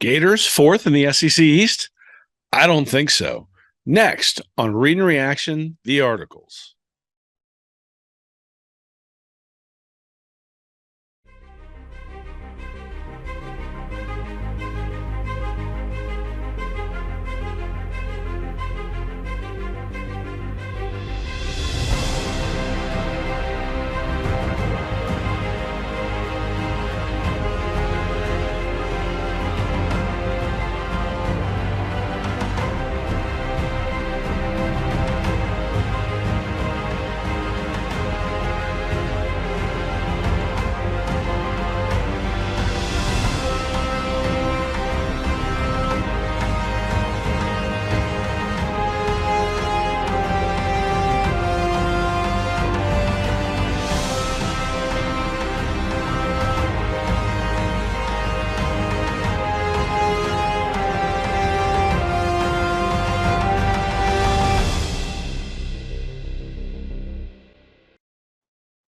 Gators fourth in the SEC East? I don't think so. Next on Read and Reaction, the articles.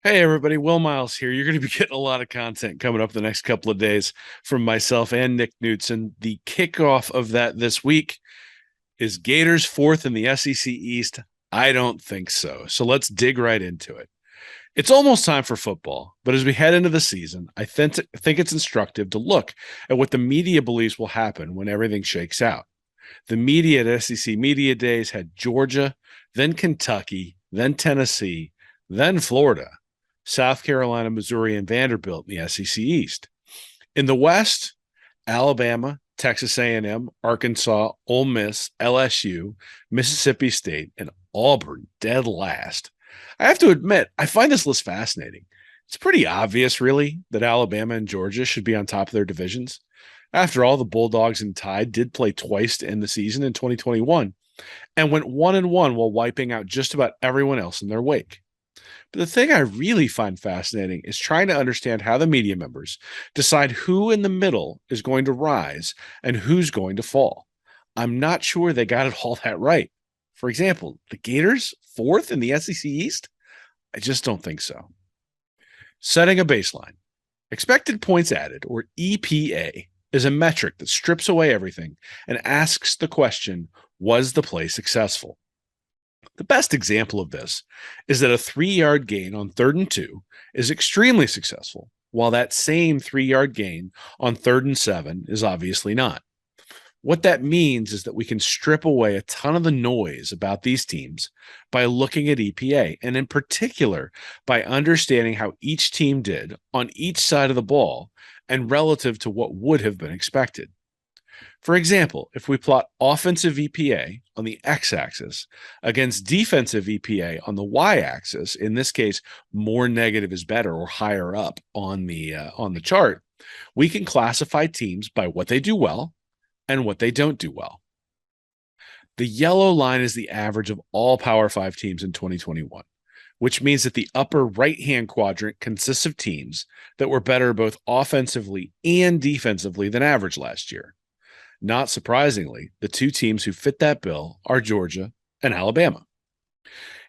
Hey, everybody. Will Miles here. You're going to be getting a lot of content coming up the next couple of days from myself and Nick Knutson. The kickoff of that this week is Gators fourth in the SEC East. I don't think so. So let's dig right into it. It's almost time for football, but as we head into the season, I think it's instructive to look at what the media believes will happen when everything shakes out. The media at SEC Media Days had Georgia, then Kentucky, then Tennessee, then Florida, South Carolina, Missouri, and Vanderbilt in the SEC East. In the West, Alabama, Texas A&M, Arkansas, Ole Miss, LSU, Mississippi State, and Auburn dead last. I have to admit, I find this list fascinating. It's pretty obvious, really, that Alabama and Georgia should be on top of their divisions. After all, the Bulldogs and Tide did play twice to end the season in 2021 and went 1-1 while wiping out just about everyone else in their wake. But the thing I really find fascinating is trying to understand how the media members decide who in the middle is going to rise and who's going to fall. I'm not sure they got it all that right. For example, the Gators fourth in the SEC East? I just don't think so. Setting a baseline. Expected points added, or EPA, is a metric that strips away everything and asks the question, was the play successful? The best example of this is that a 3-yard gain on 3rd and 2 is extremely successful, while that same 3-yard gain on 3rd and 7 is obviously not. What that means is that we can strip away a ton of the noise about these teams by looking at EPA, and in particular, by understanding how each team did on each side of the ball and relative to what would have been expected. For example, if we plot offensive EPA on the x-axis against defensive EPA on the y-axis, in this case, more negative is better or higher up on the chart, we can classify teams by what they do well and what they don't do well. The yellow line is the average of all Power 5 teams in 2021, which means that the upper right-hand quadrant consists of teams that were better both offensively and defensively than average last year. Not surprisingly, the two teams who fit that bill are Georgia and Alabama.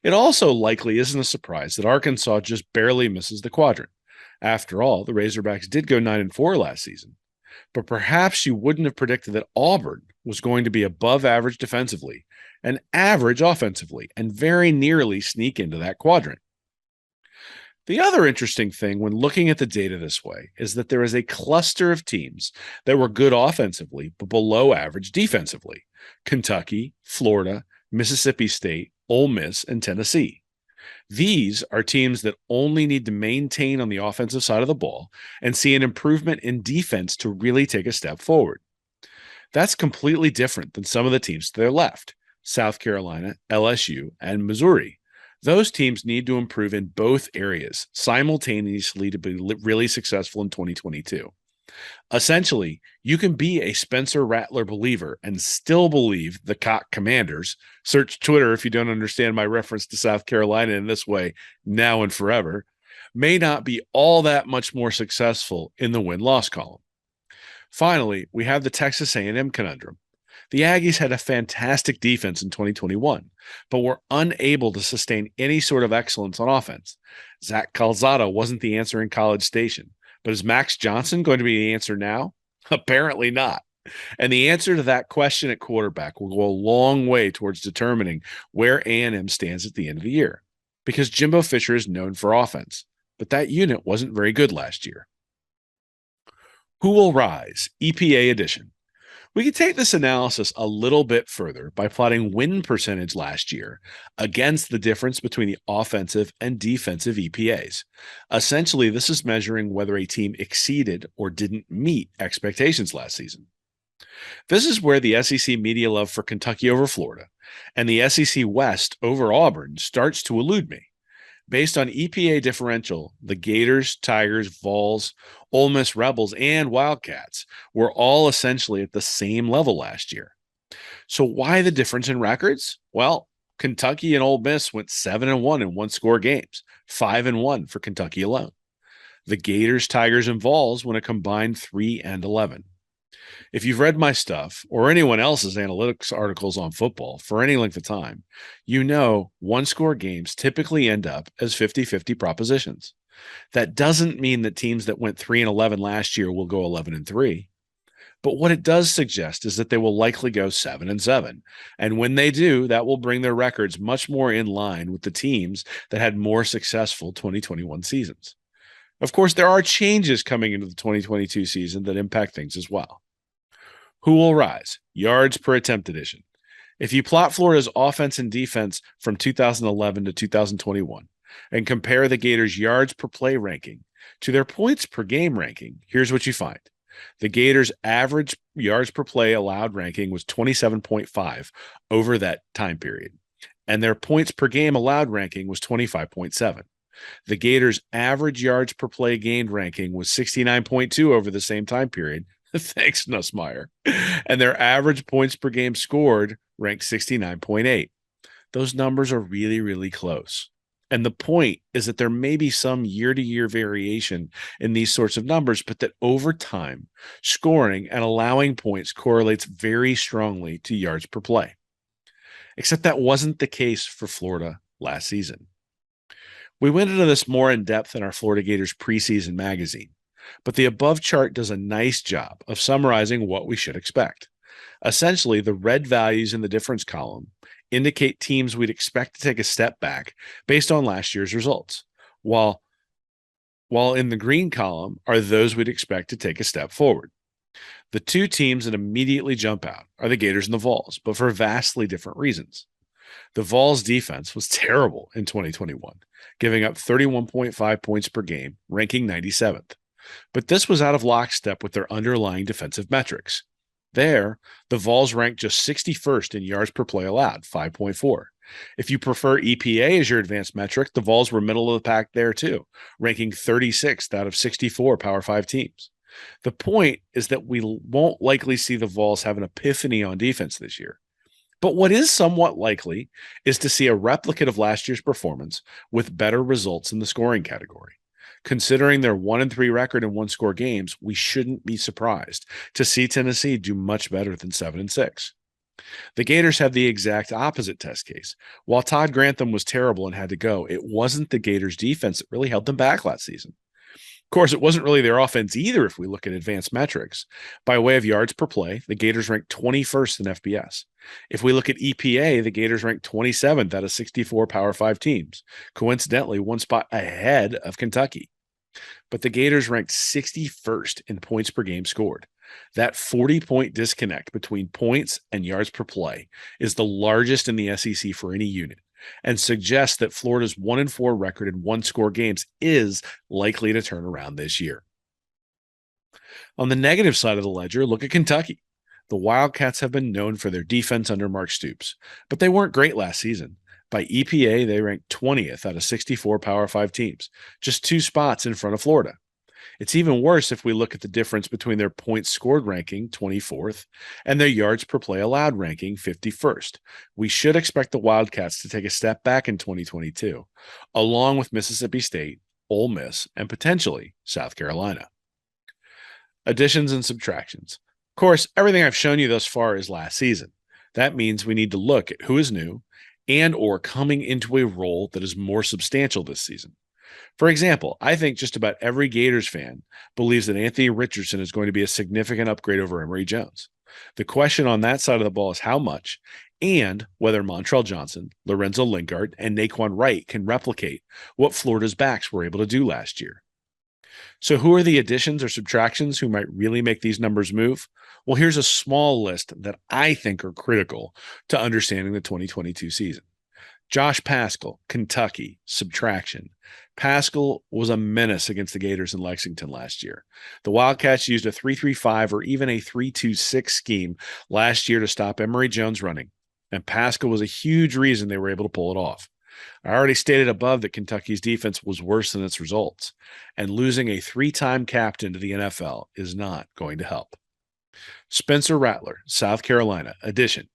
It also likely isn't a surprise that Arkansas just barely misses the quadrant. After all, the Razorbacks did go 9-4 last season. But perhaps you wouldn't have predicted that Auburn was going to be above average defensively and average offensively and very nearly sneak into that quadrant. The other interesting thing when looking at the data this way is that there is a cluster of teams that were good offensively but below average defensively: Kentucky, Florida, Mississippi State, Ole Miss, and Tennessee. These are teams that only need to maintain on the offensive side of the ball and see an improvement in defense to really take a step forward. That's completely different than some of the teams to their left: South Carolina, LSU, and Missouri. Those teams need to improve in both areas simultaneously to be really successful in 2022. Essentially, you can be a Spencer Rattler believer and still believe the Cock Commanders. Search Twitter if you don't understand my reference to South Carolina in this way, now and forever, may not be all that much more successful in the win-loss column. Finally, we have the Texas A&M conundrum. The Aggies had a fantastic defense in 2021, but were unable to sustain any sort of excellence on offense. Zach Calzada wasn't the answer in College Station, but is Max Johnson going to be the answer now? Apparently not. And the answer to that question at quarterback will go a long way towards determining where A&M stands at the end of the year, because Jimbo Fisher is known for offense, but that unit wasn't very good last year. Who will rise? EPA edition. We can take this analysis a little bit further by plotting win percentage last year against the difference between the offensive and defensive EPAs. Essentially, this is measuring whether a team exceeded or didn't meet expectations last season. This is where the SEC media love for Kentucky over Florida and the SEC West over Auburn starts to elude me. Based on EPA differential, the Gators, Tigers, Vols, Ole Miss Rebels, and Wildcats were all essentially at the same level last year. So why the difference in records? Well, Kentucky and Ole Miss went 7-1 in one-score games, 5-1 for Kentucky alone. The Gators, Tigers, and Vols went a combined 3-11. If you've read my stuff or anyone else's analytics articles on football for any length of time, you know one-score games typically end up as 50-50 propositions. That doesn't mean that teams that went 3-11 last year will go 11-3. But what it does suggest is that they will likely go 7-7. And when they do, that will bring their records much more in line with the teams that had more successful 2021 seasons. Of course, there are changes coming into the 2022 season that impact things as well. Who will rise? Yards per attempt edition. If you plot Florida's offense and defense from 2011 to 2021 and compare the Gators' yards per play ranking to their points per game ranking, here's what you find. The Gators' average yards per play allowed ranking was 27.5 over that time period, and their points per game allowed ranking was 25.7. The Gators' average yards per play gained ranking was 69.2 over the same time period. Thanks, Nussmeier. And their average points per game scored ranked 69.8. Those numbers are really, really close. And the point is that there may be some year-to-year variation in these sorts of numbers, but that over time, scoring and allowing points correlates very strongly to yards per play. Except that wasn't the case for Florida last season. We went into this more in depth in our Florida Gators preseason magazine, but the above chart does a nice job of summarizing what we should expect. Essentially, the red values in the difference column indicate teams we'd expect to take a step back based on last year's results, while in the green column are those we'd expect to take a step forward. The two teams that immediately jump out are the Gators and the Vols, but for vastly different reasons. The Vols defense was terrible in 2021, giving up 31.5 points per game, ranking 97th. But this was out of lockstep with their underlying defensive metrics. There, the Vols ranked just 61st in yards per play allowed, 5.4. If you prefer EPA as your advanced metric, the Vols were middle of the pack there too, ranking 36th out of 64 Power 5 teams. The point is that we won't likely see the Vols have an epiphany on defense this year. But what is somewhat likely is to see a replicate of last year's performance with better results in the scoring category. Considering their 1-3 record in one-score games, we shouldn't be surprised to see Tennessee do much better than 7-6. The Gators have the exact opposite test case. While Todd Grantham was terrible and had to go, it wasn't the Gators' defense that really held them back last season. Of course, it wasn't really their offense either if we look at advanced metrics. By way of yards per play, the Gators ranked 21st in FBS. If we look at EPA, the Gators ranked 27th out of 64 Power 5 teams, coincidentally one spot ahead of Kentucky. But the Gators ranked 61st in points per game scored. That 40-point disconnect between points and yards per play is the largest in the SEC for any unit, and suggests that Florida's 1-4 record in one-score games is likely to turn around this year. On the negative side of the ledger, look at Kentucky. The Wildcats have been known for their defense under Mark Stoops, but they weren't great last season. By EPA, they ranked 20th out of 64 Power 5 teams, just 2 spots in front of Florida. It's even worse if we look at the difference between their points scored ranking, 24th, and their yards per play allowed ranking, 51st. We should expect the Wildcats to take a step back in 2022, along with Mississippi State, Ole Miss, and potentially South Carolina. Additions and subtractions. Of course, everything I've shown you thus far is last season. That means we need to look at who is new and or coming into a role that is more substantial this season. For example, I think just about every Gators fan believes that Anthony Richardson is going to be a significant upgrade over Emory Jones. The question on that side of the ball is how much, and whether Montrell Johnson, Lorenzo Lingard, and Naquan Wright can replicate what Florida's backs were able to do last year. So, who are the additions or subtractions who might really make these numbers move? Well, here's a small list that I think are critical to understanding the 2022 season. Josh Paschal, Kentucky, subtraction. Paschal was a menace against the Gators in Lexington last year. The Wildcats used a 3-3-5 or even a 3-2-6 scheme last year to stop Emory Jones running, and Paschal was a huge reason they were able to pull it off. I already stated above that Kentucky's defense was worse than its results, and losing a three-time captain to the NFL is not going to help. Spencer Rattler, South Carolina, addition.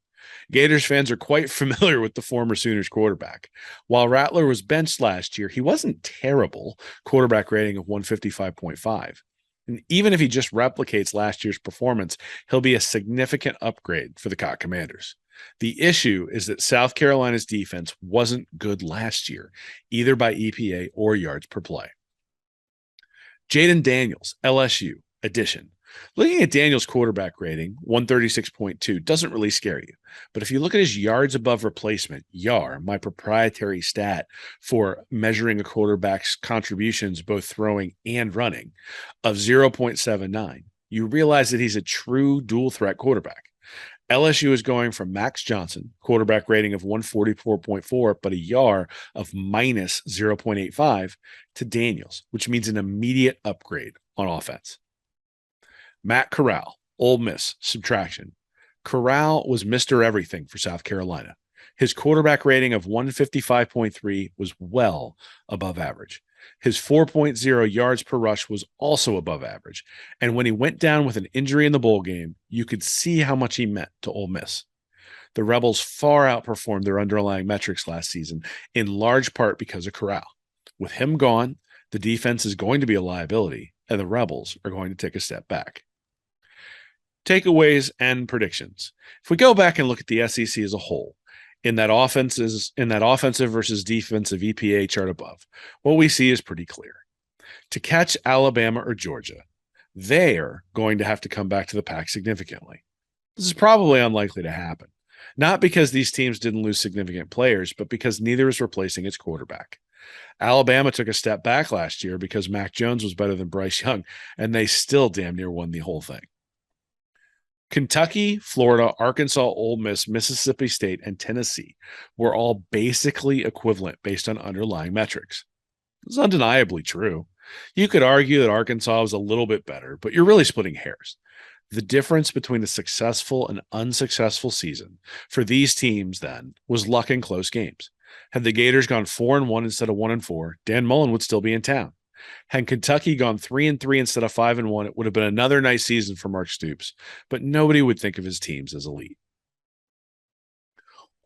Gators fans are quite familiar with the former Sooners quarterback. While Rattler was benched last year, he wasn't terrible, quarterback rating of 155.5. And even if he just replicates last year's performance, he'll be a significant upgrade for the Cot Commanders. The issue is that South Carolina's defense wasn't good last year, either by EPA or yards per play. Jaden Daniels, LSU, addition. Looking at Daniels' quarterback rating, 136.2, doesn't really scare you. But if you look at his yards above replacement, YAR, my proprietary stat for measuring a quarterback's contributions, both throwing and running, of 0.79, you realize that he's a true dual threat quarterback. LSU is going from Max Johnson, quarterback rating of 144.4, but a YAR of minus 0.85, to Daniels, which means an immediate upgrade on offense. Matt Corral, Ole Miss, subtraction. Corral was Mr. Everything for South Carolina. His quarterback rating of 155.3 was well above average. His 4.0 yards per rush was also above average. And when he went down with an injury in the bowl game, you could see how much he meant to Ole Miss. The Rebels far outperformed their underlying metrics last season, in large part because of Corral. With him gone, the defense is going to be a liability, and the Rebels are going to take a step back. Takeaways and predictions. If we go back and look at the SEC as a whole, in that offensive versus defensive EPA chart above, what we see is pretty clear. To catch Alabama or Georgia, they're going to have to come back to the pack significantly. This is probably unlikely to happen, not because these teams didn't lose significant players, but because neither is replacing its quarterback. Alabama took a step back last year because Mac Jones was better than Bryce Young, and they still damn near won the whole thing. Kentucky, Florida, Arkansas, Ole Miss, Mississippi State, and Tennessee were all basically equivalent based on underlying metrics. It's undeniably true. You could argue that Arkansas was a little bit better, but you're really splitting hairs. The difference between a successful and unsuccessful season for these teams then was luck in close games. Had the Gators gone 4-1 instead of 1-4, Dan Mullen would still be in town. Had Kentucky gone 3-3 instead of 5-1, it would have been another nice season for Mark Stoops, but nobody would think of his teams as elite.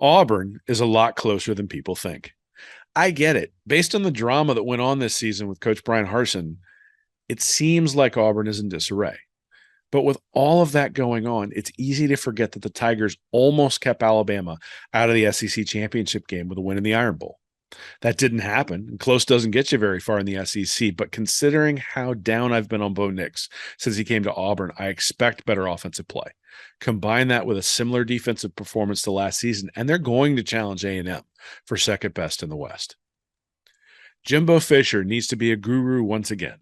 Auburn is a lot closer than people think. I get it. Based on the drama that went on this season with Coach Brian Harsin, it seems like Auburn is in disarray. But with all of that going on, it's easy to forget that the Tigers almost kept Alabama out of the SEC championship game with a win in the Iron Bowl. That didn't happen, and close doesn't get you very far in the SEC, but considering how down I've been on Bo Nix since he came to Auburn, I expect better offensive play. Combine that with a similar defensive performance to last season, and they're going to challenge A&M for second best in the West. Jimbo Fisher needs to be a guru once again.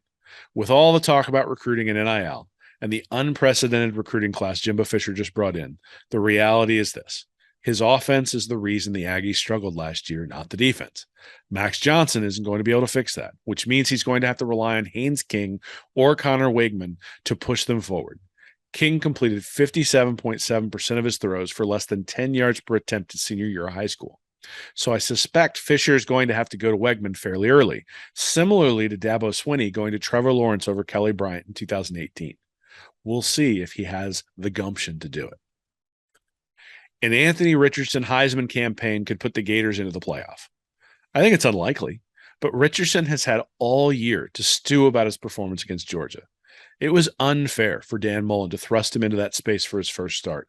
With all the talk about recruiting and NIL, and the unprecedented recruiting class Jimbo Fisher just brought in, the reality is this. His offense is the reason the Aggies struggled last year, not the defense. Max Johnson isn't going to be able to fix that, which means he's going to have to rely on Haynes King or Connor Wegman to push them forward. King completed 57.7% of his throws for less than 10 yards per attempt his senior year of high school. So I suspect Fisher is going to have to go to Wegman fairly early, similarly to Dabo Swinney going to Trevor Lawrence over Kelly Bryant in 2018. We'll see if he has the gumption to do it. An Anthony Richardson Heisman campaign could put the Gators into the playoff. I think it's unlikely, but Richardson has had all year to stew about his performance against Georgia. It was unfair for Dan Mullen to thrust him into that space for his first start,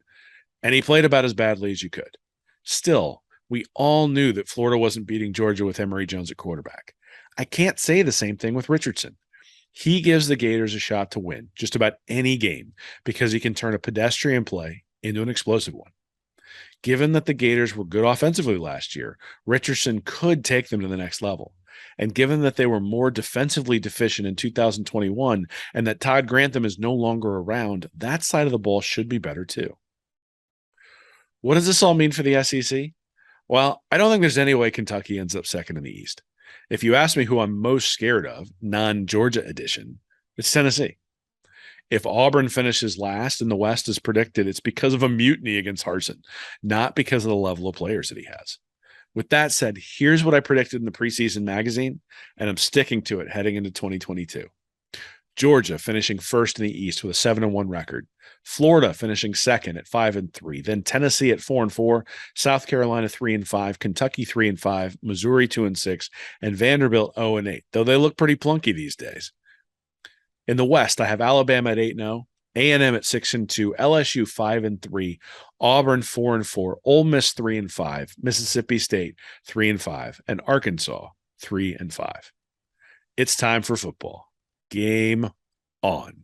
and he played about as badly as you could. Still, we all knew that Florida wasn't beating Georgia with Emory Jones at quarterback. I can't say the same thing with Richardson. He gives the Gators a shot to win just about any game because he can turn a pedestrian play into an explosive one. Given that the Gators were good offensively last year, Richardson could take them to the next level. And given that they were more defensively deficient in 2021 and that Todd Grantham is no longer around, that side of the ball should be better too. What does this all mean for the SEC? Well, I don't think there's any way Kentucky ends up second in the East. If you ask me who I'm most scared of, non-Georgia edition, it's Tennessee. If Auburn finishes last in the West as predicted, it's because of a mutiny against Harsin, not because of the level of players that he has. With that said, here's what I predicted in the preseason magazine, and I'm sticking to it heading into 2022. Georgia finishing first in the East with a 7-1 record. Florida finishing second at 5-3. Then Tennessee at 4-4. South Carolina 3-5. Kentucky 3-5. Missouri 2-6. And Vanderbilt 0-8. Though they look pretty plunky these days. In the West, I have Alabama at 8-0. A&M at 6-2. LSU 5-3. Auburn 4-4. Ole Miss 3-5. Mississippi State 3-5. And Arkansas 3-5. It's time for football. Game on.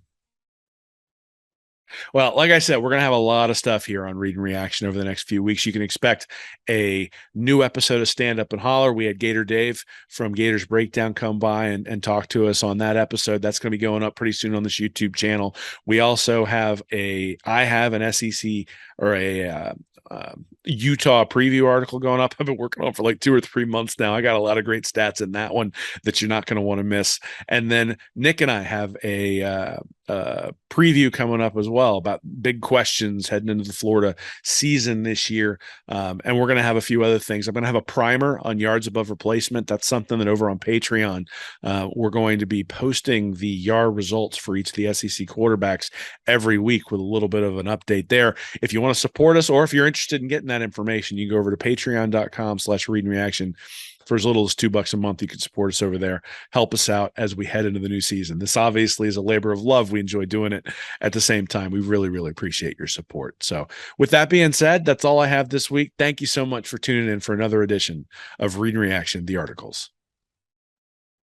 Well, like I said, we're going to have a lot of stuff here on Read and Reaction over the next few weeks. You can expect a new episode of Stand Up and Holler. We had Gator Dave from Gators Breakdown come by and talk to us on that episode. That's going to be going up pretty soon on this YouTube channel. We also have I have an SEC or a Utah preview article going up. I've been working on for like 2 or 3 months now. I got a lot of great stats in that one that you're not going to want to miss. And then Nick and I have a preview coming up as well about big questions heading into the Florida season this year. And we're going to have a few other things. I'm going to have a primer on yards above replacement. That's something that over on Patreon, we're going to be posting the yard results for each of the SEC quarterbacks every week with a little bit of an update there. If you want to support us, or if you're interested in getting that information, you can go over to patreon.com/readandreaction. For as little as $2 a month, you can support us over there. Help us out as we head into the new season. This obviously is a labor of love. We enjoy doing it. At the same time, we really, really appreciate your support. So with that being said, that's all I have this week. Thank you so much for tuning in for another edition of Read and Reaction, the articles.